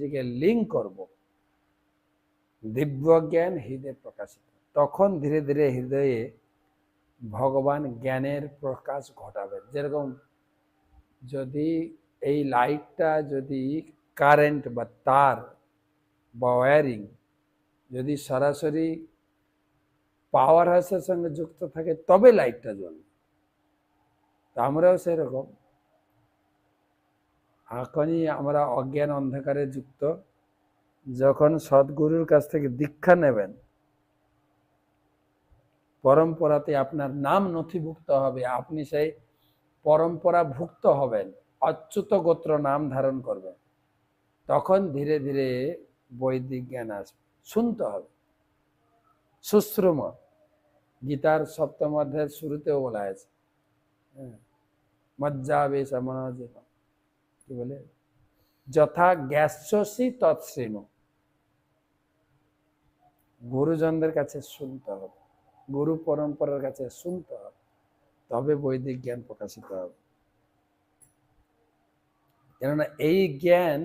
নিজেকে লিঙ্ক করব, দিব্য জ্ঞান হৃদয়ে প্রকাশিত, তখন ধীরে ধীরে হৃদয়ে ভগবান জ্ঞানের প্রকাশ ঘটাবেন। যেরকম যদি এই লাইটটা যদি কারেন্ট বা তার বা ওয়্যারিং যদি সরাসরি পাওয়ার হাউসের সঙ্গে যুক্ত থাকে তবে লাইটটা জ্বলবে। তো আমরাও সেরকম, এখনই আমরা অজ্ঞান অন্ধকারে যুক্ত, যখন সদ্গুরুর কাছ থেকে দীক্ষা নেবেন, পরম্পরাতে আপনার নাম নথিভুক্ত হবে, আপনি সেই পরম্পরা ভুক্ত হবেন, অচ্যুত গোত্র নাম ধারণ করবেন, তখন ধীরে ধীরে বৈদিক জ্ঞান আসবে। শুনতে হবে, সুশ্রুম, গীতার সপ্তম অধ্যায়ের শুরুতেও বলা আছে, মজ্জাবেশ মনোজিত, কি বলে, যথা জ্ঞাস্যসি তৎশ্রেণু। গুরুজনদের কাছে শুনতে হবে, গুরু পরম্পরার কাছে শুনতে হবে, তবে বৈদিক জ্ঞান প্রকাশিত হবে। কেননা এই জ্ঞান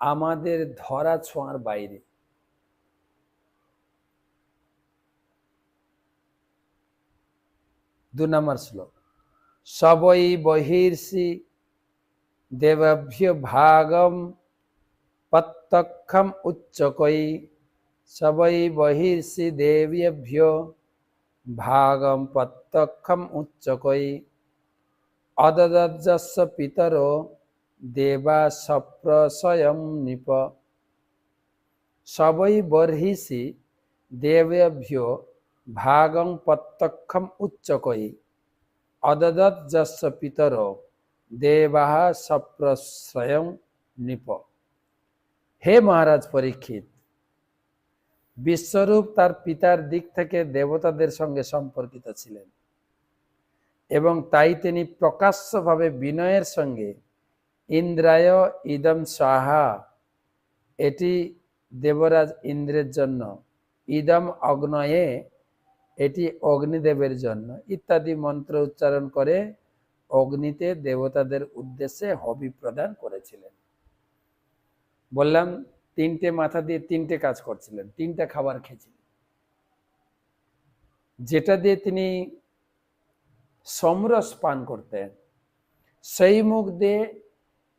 আমাদের ধরা ছোঁয়ার বাইরে। 2 নম্বর শ্লোক, সবই বহির্ষি দেবভ্য ভাগম প্রত্যক্ষম উচ্চকৈ, সবই বহির্ষি দেবেভ্য ভাগম প্রত্যক্ষম উচ্চকৈ, অদদজ্জস্য পিতরো দেবা সপ্রসয়ম নৃপ। সবই বর্হিষি দেবেভ্য ভাগং প্রত্যক্ষম উচ্চকৈ, অদদজ্জস্য পিতরো দেবাঃ সপ্রসয়ং নৃপ। হে মহারাজ পরীক্ষিত, বিশ্বরূপ তার পিতার দিক থেকে দেবতাদের সঙ্গে সম্পর্কিত ছিলেন এবং তাই তিনি প্রকাশ্যভাবে বিনয়ের সঙ্গে ইন্দ্রায় ইদম স্বাহা, এটি দেবরাজ ইন্দ্রের জন্য, ইদম অগ্নয়ে, এটি অগ্নিদেবের জন্য, ইত্যাদি মন্ত্র উচ্চারণ করে অগ্নিতে দেবতাদের উদ্দেশ্যে হবি প্রদান করেছিলেন। বললাম 3টে মাথা দিয়ে 3টে কাজ করছিলেন, 3টা খাবার খেয়েছিলেন। যেটা দিয়ে তিনি সমরস পান করতেন, সেই মুখ দিয়ে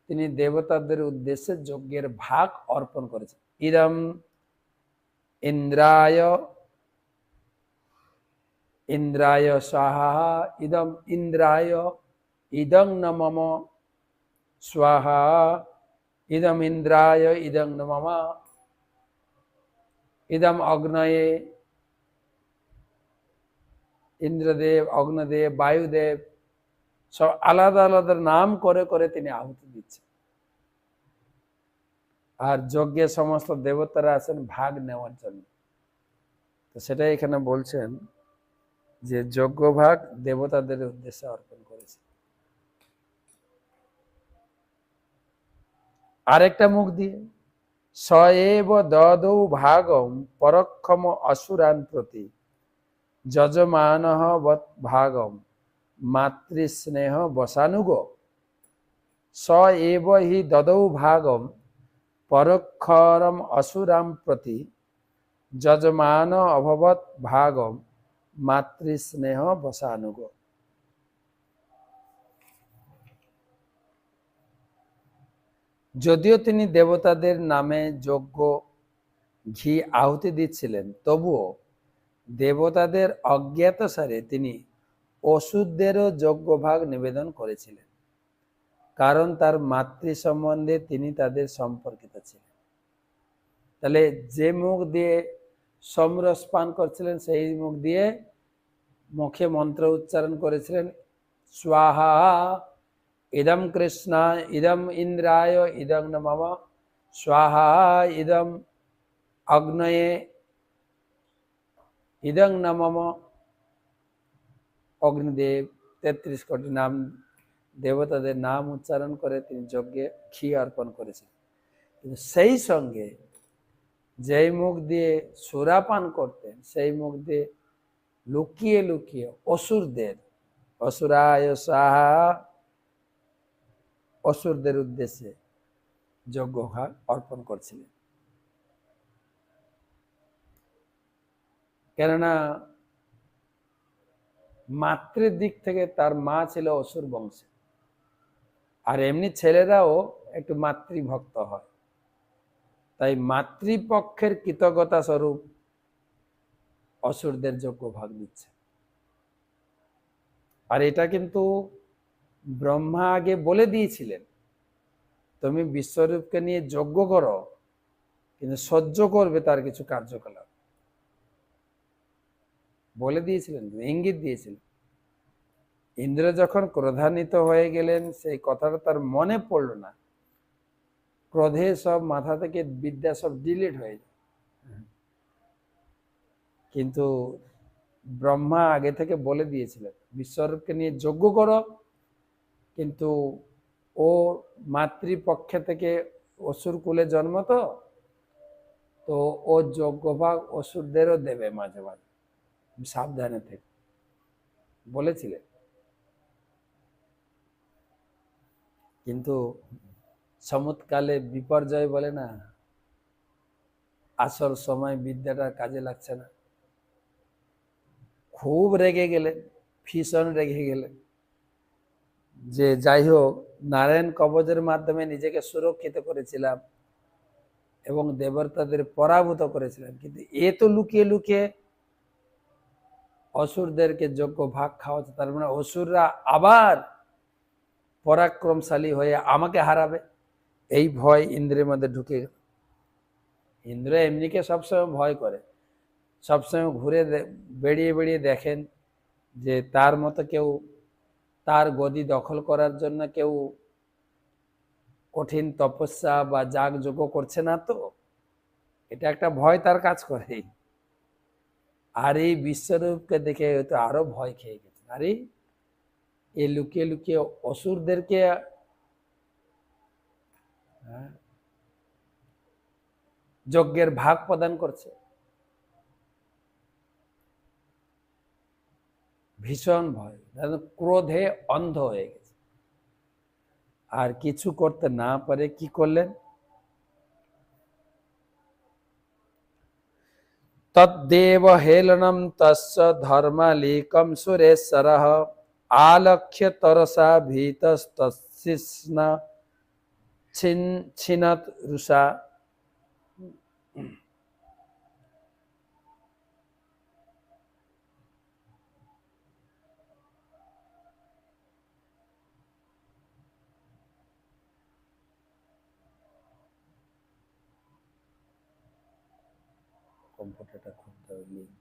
তিনি দেবতাদের উদ্দেশ্যে যজ্ঞের ভাগ অর্পণ করেছেন। ইদম ইন্দ্রায় ইন্দ্রায় স্বাহা, ইদম ইন্দ্রায়, ইদং ন মম স্বাহা, ইদম ইন্দ্রায়, ইদং ন মম, ইদম অগ্নয়ে, ইন্দ্রদেব, অগ্নদেব, বায়ুদেব, সব আলাদা আলাদা নাম করে করে তিনি আহুতি দিচ্ছেন। আর যজ্ঞে সমস্ত দেবতারা আছেন ভাগ নেওয়ার জন্য। তো সেটাই এখানে বলছেন যে যজ্ঞ ভাগ দেবতাদের উদ্দেশ্যে অর্পণ করেছে। আরেকটা মুখ দিয়ে সএব দদৌ ভাগম পরক্ষম অসুরান প্রতি, যজমানঃ ভাগম মাতৃস্নেহ বসানুগ। সএব হি দদৌ ভাগম পরক্ষরম অসুরাম প্রতি, যজমান অভবৎ ভাগম মাতৃস্নেহ বসানুগ। যদিও তিনি দেবতাদের নামে যজ্ঞ ঘি আহুতি দিচ্ছিলেন, তবুও দেবতাদের অজ্ঞাতসারে তিনি অসুরদেরও যজ্ঞ ভাগ নিবেদন করেছিলেন, কারণ তার মাতৃ সম্বন্ধে তিনি তাদের সম্পর্কিত ছিলেন। তাহলে যে মুখ দিয়ে সমরস পান করছিলেন, সেই মুখ দিয়ে মুখে মন্ত্র উচ্চারণ করেছিলেন, স্বাহা ইদম কৃষ্ণ, ইদম ইন্দ্রায়, ইদং ন মম, স্বাহা ইদম অগ্নয়ে, ইদং ন মম। অগ্নিদেব 33 কোটি নাম, দেবতাদের নাম উচ্চারণ করে তিনি যজ্ঞে ঘি অর্পণ করেছেন। কিন্তু সেই সঙ্গে যেই মুখ দিয়ে সুরাপান করতেন, সেই মুখ দিয়ে লুকিয়ে লুকিয়ে অসুরদের, অসুরায় সাহা, অসুরদের উদ্দেশ্যে যজ্ঞ ভাগ অর্পণ করছিলেন। কেননা মাতৃর দিক থেকে তার মা ছিল অসুর বংশে, আর এমনি ছেলেরাও একটু মাতৃভক্ত হয়, তাই মাতৃপক্ষের কৃতজ্ঞতা স্বরূপ অসুরদের যজ্ঞ ভাগ দিচ্ছে। আর এটা কিন্তু ব্রহ্মা আগে বলে দিয়েছিলেন, তুমি বিশ্বরূপকে নিয়ে যজ্ঞ করো, কিন্তু সহ্য করবে তার কিছু কার্যকলাপ, বলে দিয়েছিলেন, ইঙ্গিত দিয়েছিলেন। ইন্দ্র যখন ক্রোধান্বিত হয়ে গেলেন, সেই কথাটা তার মনে পড়ল না, ক্রোধে সব মাথা থেকে বিদ্যা সব ডিলিট হয়ে যায়। কিন্তু ব্রহ্মা আগে থেকে বলে দিয়েছিলেন, বিশ্বরূপকে নিয়ে যজ্ঞ করো, কিন্তু ও মাতৃপক্ষে থেকে অসুর কুলে জন্ম, তো ও যজ্ঞভাগ অসুরদেরও দেবে মাঝে মাঝে, সাবধানে থেকে বলেছিলেন। কিন্তু সমুৎকালে বিপর্যয় বলে না, আসল সময় বিদ্যাটা কাজে লাগছে না, খুব রেগে গেলেন, ভীষণ রেগে গেলেন, যে যাই হোক নারায়ণ কবচের মাধ্যমে নিজেকে সুরক্ষিত করেছিলাম এবং দেবতাদের পরাভূত করেছিলাম, কিন্তু এ তো লুকিয়ে লুকিয়ে অসুরদেরকে যজ্ঞ ভাগ খাওয়াচ্ছে, তার মানে অসুররা আবার পরাক্রমশালী হয়ে আমাকে হারাবে, এই ভয় ইন্দ্রের মধ্যে ঢুকে গেল। ইন্দ্র এমনিকে সবসময় ভয় করে, সবসময় ঘুরে বেরিয়ে বেরিয়ে দেখেন যে তার মতো কেউ তার গদি দখল করার জন্য কেউ কঠিন তপস্যা বা যাগযজ্ঞ করছে না, তো এটা একটা ভয় তার কাজ করে। আর এই বিশ্বরূপকে দেখে হয়তো আরো ভয় খেয়ে গেছে, আরে এ লুকিয়ে লুকিয়ে অসুরদেরকে যজ্ঞের ভাগ প্রদান করছে, ভীষণ ভয়, ক্রোধে অন্ধ হয়ে গেছে, আর কিছু করতে না পারে কি করলেন, তদ্দেব হেলনম তস্য ধর্মালিকম সুরেশ্বরঃ আলক্ষ্য তরসা ভীতস্তস্যস্ন ছিনত রুষা। কম্পিউটারটা খুলতে হবে, লিঙ্ক।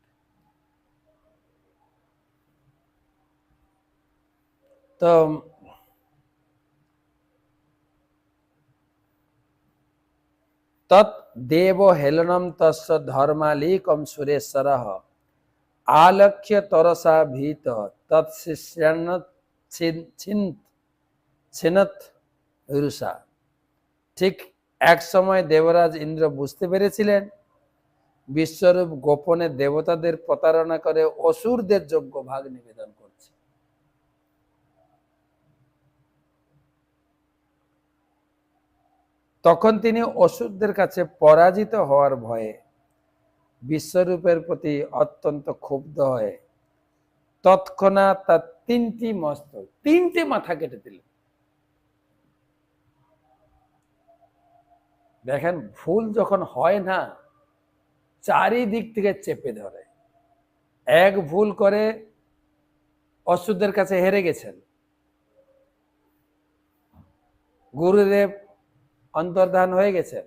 তো তদ্দেব হেলনম তস্য ধর্মালিকম সুরেশ্বরঃ আলক্ষ্য তরসা ভীত তৎশিষ্যান্ন ছিনত রুষা। ঠিক এক সময় দেবরাজ ইন্দ্র বুঝতে পেরেছিলেন বিশ্বরূপ গোপনে দেবতাদের প্রতারণা করে অসুরদের যজ্ঞ ভাগ নিবেদন করছে। তখন তিনি অসুরদের কাছে পরাজিত হওয়ার ভয়ে বিশ্বরূপের প্রতি অত্যন্ত ক্ষুব্ধ হয়ে তৎক্ষণাৎ তার তিনটি মাথা কেটে দিলেন। দেখেন, ভুল যখন হয় না, চারিদিক থেকে চেপে ধরে। এক ভুল করে অসুরদের কাছে হেরে গেছেন, গুরুদেব অন্তর্ধান হয়ে গেছেন,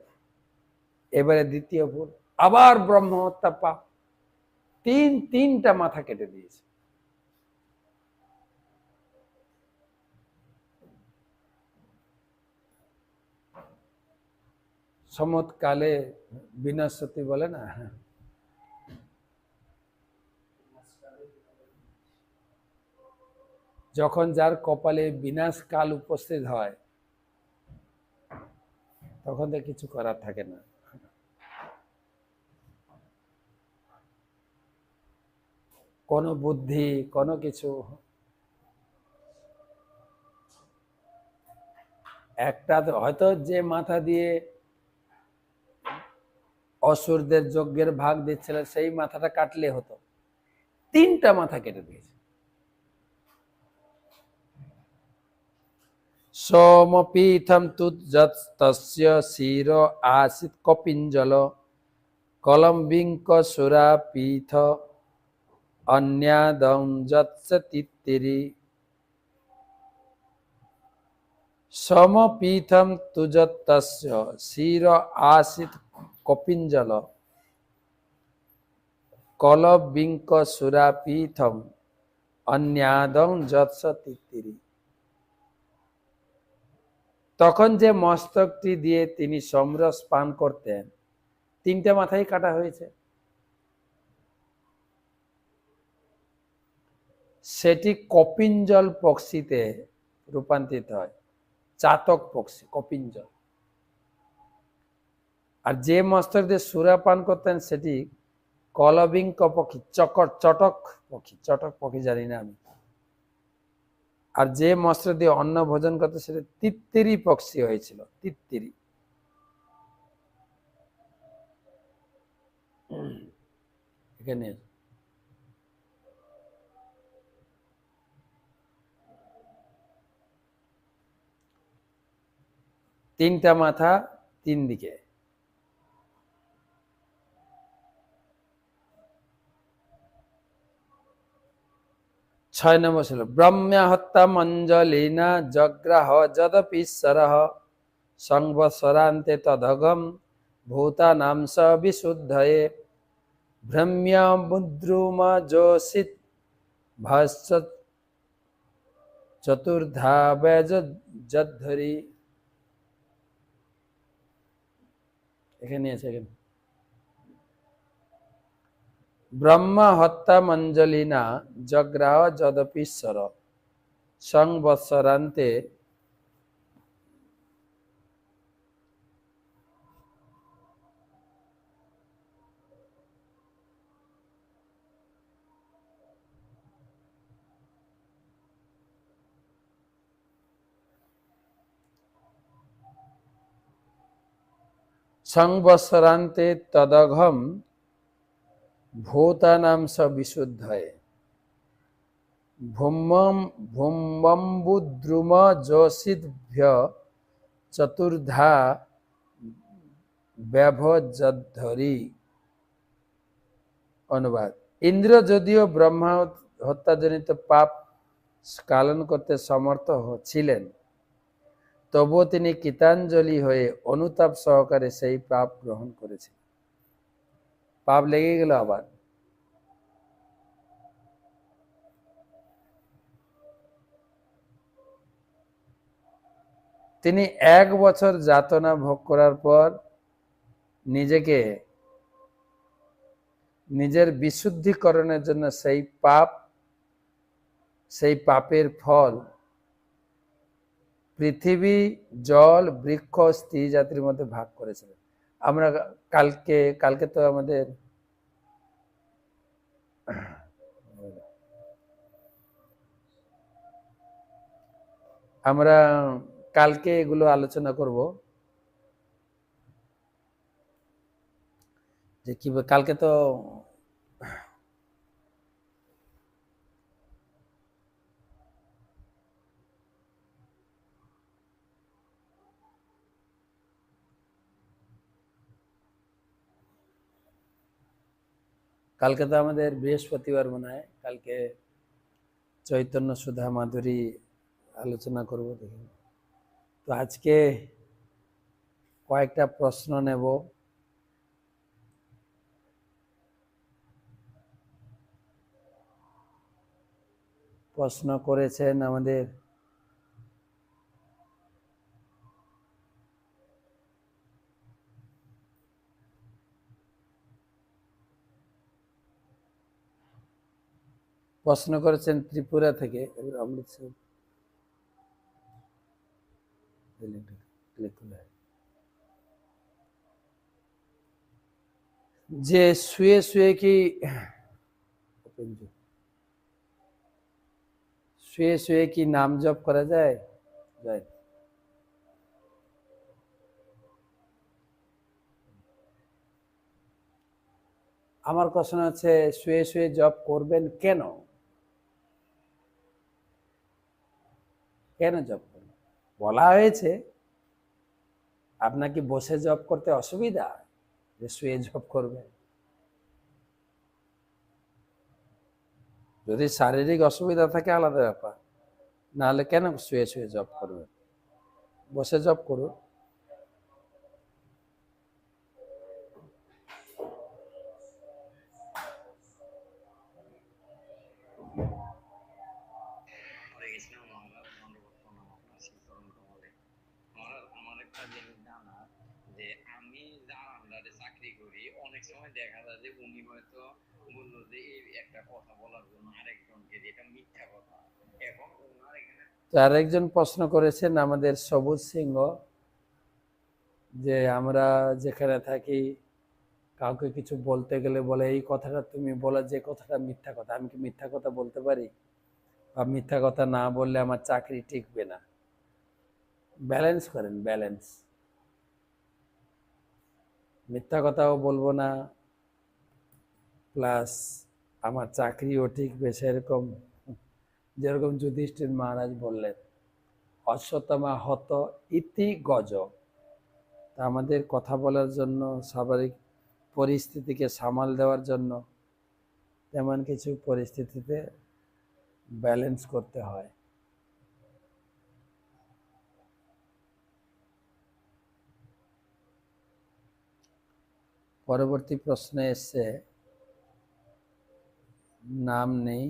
এবারে দ্বিতীয় ভুল, আবার ব্রহ্ম হত্যা পাপ, তিনটা মাথা কেটে দিয়েছে। সমৎকালে বিনশ্বতী বলে না, যখন যার কপালে বিনাশ কাল উপস্থিত হয় তখন তো কিছু করার থাকে না। কোনো বুদ্ধি, কোনো কিছু। একটা হয়তো যে মাথা দিয়ে অসুরদের যজ্ঞের ভাগ দিচ্ছিল সেই মাথাটা কাটলে হতো, তিনটা মাথা কেটে দিয়েছে। সোমপীঠম তুজ্জতস্য শির আসিত কপিঞ্জল কলম্বিঙ্ক সুরাপীঠ অন্যাদং যৎস তিত্তিরি। সমপীঠম তুজতস্য শির আসিত কপিঞ্জল কলম্বিঙ্ক সুরাপীঠম অন্যাদং যৎস তিত্তিরি। তখন যে মস্তকটি দিয়ে তিনি সমরস পান করতেন, তিনটা মাথাই কাটা হয়েছে। সেটি কপিঞ্জল পক্ষীতে রূপান্তরিত হয়, চাতক পক্ষী কপিঞ্জল। আর যে মস্তক দিয়ে সুরা পান করতেন সেটি কলবিঙ্ক পক্ষী, চটক পক্ষী, চটক পক্ষী জানি না আমি। আর যে মস্তক দিয়ে অন্ন ভোজন করতে সেটা তিত্তিরি পক্ষী হয়েছিল, তিত্তিরি। এখানে তিনটা মাথা, তিন দিকে। 6 নম্বর ছিল ব্রহ্ম্যা হত্যা মঞ্জলিনা জগ্রাহ যদপীশ্বরঃ সংবৎসরান্তে তদগম ভূতানাং স বিশুদ্ধয়ে ব্রহ্ম্যা মুদ্রুমজোষিত ভাস্য চতুর্ধা বেজদ্ধরি। এখানে আছে, এখানে ব্রহ্মা হত্যা মঞ্জলিনা জগ্রাহ যদপীশ্বর সংবৎসরান্তে সংবৎসরান্তে তদঘম ভূতানাং স বিশুদ্ধয়ে ভূমম্বুদ্রুমজোষিদ্ভ্য চতুর্ধা ব্যভজদ্ধরি। অনুবাদ: ইন্দ্র যদিও ব্রহ্মা হত্যাজনিত পাপ স্খলন করতে সমর্থ ছিলেন, তবুও তিনি কৃতাঞ্জলি হয়ে অনুতাপ সহকারে সেই পাপ গ্রহণ করেছেন। পাপ লেগে গেল আবার। তিনি 1 বছর যাতনা ভোগ করার পর নিজের বিশুদ্ধিকরণের জন্য সেই পাপের ফল পৃথিবী, জল, বৃক্ষ, স্ত্রী জাতির মধ্যে ভাগ করেছিলেন। আমরা কালকে তো আমরা কালকে এগুলো আলোচনা করব, যে কি কালকে তো আমাদের বৃহস্পতিবার মনে হয়, কালকে চৈতন্য সুধা মাধুরী আলোচনা করব। দেখি তো আজকে কয়েকটা প্রশ্ন নেব। প্রশ্ন করেছেন আমাদের ত্রিপুরা থেকে অমৃতসর। যে শুয়ে শুয়ে কি নাম জপ করা যায়? আমার কোশ্চেন হচ্ছে শুয়ে শুয়ে জব করবেন কেন? কেন জব করবেন? বলা হয়েছে আপনাকে বসে জব করতে অসুবিধা, যে শুয়ে জব করবেন? যদি শারীরিক অসুবিধা থাকে আলাদা ব্যাপার, নাহলে কেন শুয়ে শুয়ে জব করবেন? বসে জব করুন। পড়ে গেছিলাম মহারাজ দণ্ডবোধ প্রণাম আপনার শিবচরণ কমলে। মহারাজ আমার একটা জিনিস জানার, যে আমি যার আন্ডারে চাকরি করি অনেক সময় দেখা যায় যে উনি হয়তো বললো যে এই একটা কথা বলার জন্য আরেকজনকে, যেটা মিথ্যা কথা। এখন ওনার এখানে আর একজন প্রশ্ন করেছেন আমাদের সবুজ সিংহ, যে আমরা যেখানে থাকি কাউকে কিছু বলতে গেলে বলে এই কথাটা তুমি বলা, যে কথাটা মিথ্যা কথা, আমি কি মিথ্যা কথা বলতে পারি? বা মিথ্যা কথা না বললে আমার চাকরি টিকবে না। ব্যালেন্স করেন, ব্যালেন্স। মিথ্যা কথাও বলবো না, প্লাস আমার চাকরিও টিকবে, সেরকম যেরকম যুধিষ্ঠির মহারাজ বললেন অশ্বত্থামা হত ইতি গজ। তা আমাদের কথা বলার জন্য, স্বাভাবিক পরিস্থিতিকে সামাল দেওয়ার জন্য তেমন কিছু পরিস্থিতিতে ব্যালেন্স করতে হয়। পরবর্তী প্রশ্নে এসছে, নাম নেই,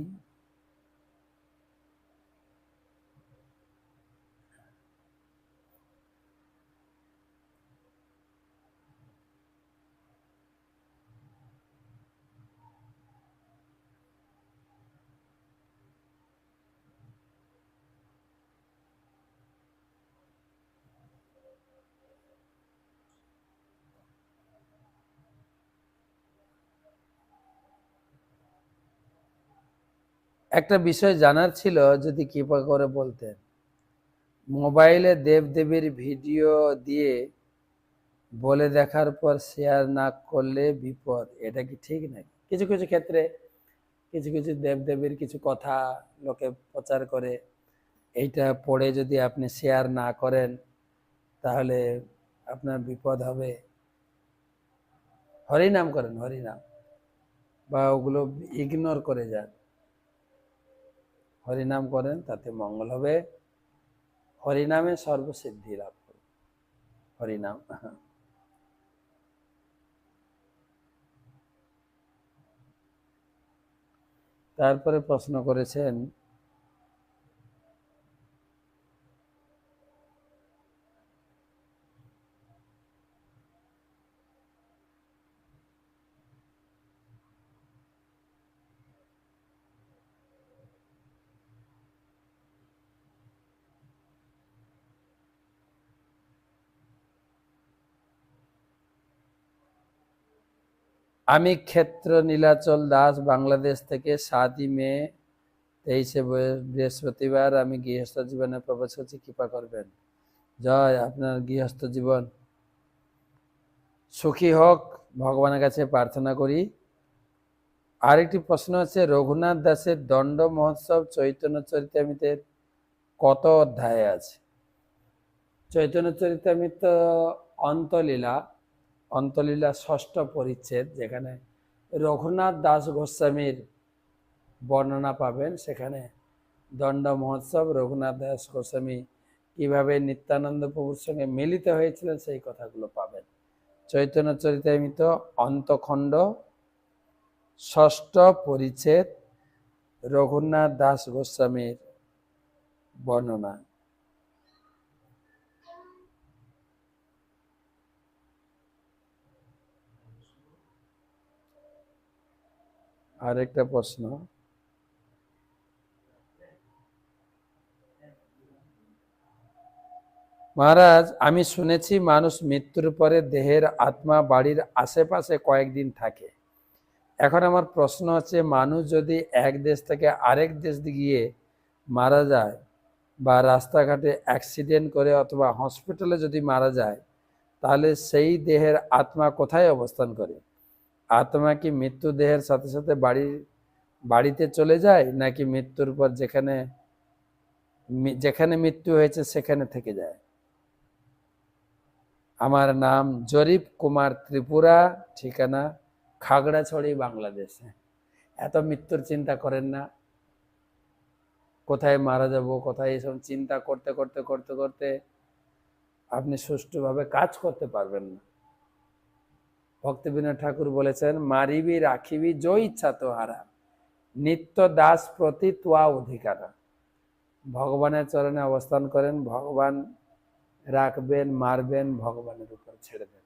একটা বিষয় জানার ছিল, যদি কৃপা করে বলতেন। মোবাইলে দেবদেবীর ভিডিও দিয়ে বলে দেখার পর শেয়ার না করলে বিপদ, এটা কি ঠিক নাকি? কিছু কিছু ক্ষেত্রে কিছু কিছু দেবদেবীর কিছু কথা লোকে প্রচার করে, এইটা পড়ে যদি আপনি শেয়ার না করেন তাহলে আপনার বিপদ হবে। হরিনাম করেন, হরিনাম, বা ওগুলো ইগনোর করে যান। হরিনাম করেন, তাতে মঙ্গল হবে। হরিনামে সর্বসিদ্ধি লাভ করুন। হরিনাম। তারপরে প্রশ্ন করেছেন, আমি ক্ষেত্র নীলাচল দাস, বাংলাদেশ থেকে 7ই মে 23 বৃহস্পতিবার আমি গৃহস্থ জীবনে প্রবেশ করছি, কৃপা করবেন। জয়, আপনার গৃহস্থ জীবন সুখী হোক, ভগবানের কাছে প্রার্থনা করি। আরেকটি প্রশ্ন আছে, রঘুনাথ দাসের দণ্ড মহোৎসব চৈতন্য চরিতামৃতের কত অধ্যায়ে আছে? চৈতন্য চরিতামৃত অন্তলীলা, অন্তলীলা 6ষ্ঠ পরিচ্ছেদ, যেখানে রঘুনাথ দাস গোস্বামীর বর্ণনা পাবেন। সেখানে দণ্ড মহোৎসব, রঘুনাথ দাস গোস্বামী কিভাবে নিত্যানন্দ প্রভুর সঙ্গে মিলিত হয়েছিলেন সেই কথাগুলো পাবেন। চৈতন্য চরিতামৃত অন্তখণ্ড 6ষ্ঠ পরিচ্ছেদ, রঘুনাথ দাস গোস্বামীর বর্ণনা। আরেকটা প্রশ্ন, মহারাজ আমি শুনেছি মানুষ মৃত্যুর পরে দেহের আত্মা বাড়ির আশেপাশে কয়েকদিন থাকে। এখন আমার প্রশ্ন হচ্ছে, মানুষ যদি এক দেশ থেকে আরেক দেশ গিয়ে মারা যায়, বা রাস্তাঘাটে অ্যাক্সিডেন্ট করে অথবা হসপিটালে যদি মারা যায়, তাহলে সেই দেহের আত্মা কোথায় অবস্থান করে? আত্মা কি মৃত্যু দেহের সাথে সাথে বাড়িতে চলে যায়, নাকি মৃত্যুর পর যেখানে যেখানে মৃত্যু হয়েছে সেখানে থেকে যায়? আমার নাম জরিফ কুমার ত্রিপুরা, ঠিকানা খাগড়াছড়ি, বাংলাদেশে। এত মৃত্যুর চিন্তা করেন না, কোথায় মারা যাব, কোথায়, এসব চিন্তা করতে করতে করতে করতে আপনি সুষ্ঠুভাবে কাজ করতে পারবেন না। ভক্তিবিনোদ ঠাকুর বলেছেন, মারিবি রাখিবি জয় ইচ্ছা তোহারা, নিত্য দাস প্রতি তোয়া অধিকারা। ভগবানের চরণে অবস্থান করেন, ভগবান রাখবেন, মারবেন, ভগবানের উপর ছেড়ে দেন।